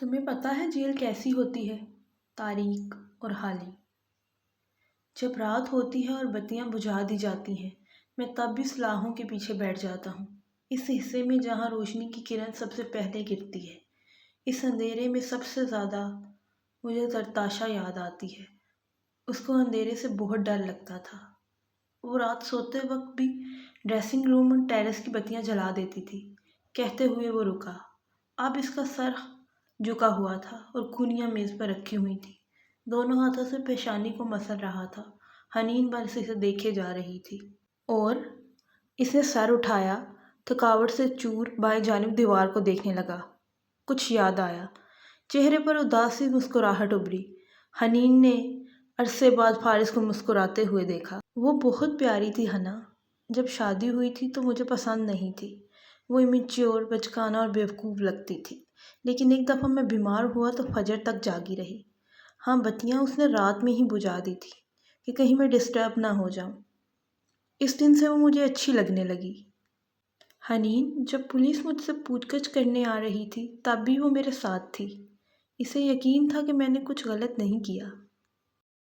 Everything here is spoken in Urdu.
تمہیں پتہ ہے جیل کیسی ہوتی ہے؟ تاریک اور خالی۔ جب رات ہوتی ہے اور بتیاں بجھا دی جاتی ہیں، میں تب بھی سلاخوں کے پیچھے بیٹھ جاتا ہوں، اس حصے میں جہاں روشنی کی کرن سب سے پہلے گرتی ہے۔ اس اندھیرے میں سب سے زیادہ مجھے ترتاشا یاد آتی ہے۔ اس کو اندھیرے سے بہت ڈر لگتا تھا۔ وہ رات سوتے وقت بھی ڈریسنگ روم اور ٹیرس کی بتیاں جلا دیتی تھی۔ کہتے ہوئے وہ رکا۔ اب اس کا سر جھکا ہوا تھا اور کھولیاں میز پر رکھی ہوئی تھی۔ دونوں ہاتھوں سے پیشانی کو مسل رہا تھا۔ حنین بس اسے دیکھے جا رہی تھی۔ اور اس نے سر اٹھایا، تھکاوٹ سے چور بائیں جانب دیوار کو دیکھنے لگا۔ کچھ یاد آیا۔ چہرے پر اداسی مسکراہٹ ابھری۔ حنین نے عرصے بعد فارس کو مسکراتے ہوئے دیکھا۔ وہ بہت پیاری تھی حنا۔ جب شادی ہوئی تھی تو مجھے پسند نہیں تھی۔ وہ امیچیور، بچکانہ اور بیوقوف لگتی تھی۔ لیکن ایک دفعہ میں بیمار ہوا تو فجر تک جاگی رہی۔ ہاں، بتیاں اس نے رات میں ہی بجھا دی تھی کہ کہیں میں ڈسٹرب نہ ہو جاؤں۔ اس دن سے وہ مجھے اچھی لگنے لگی۔ حنین جب پولیس مجھ سے پوچھ گچھ کرنے آ رہی تھی تب بھی وہ میرے ساتھ تھی۔ اسے یقین تھا کہ میں نے کچھ غلط نہیں کیا۔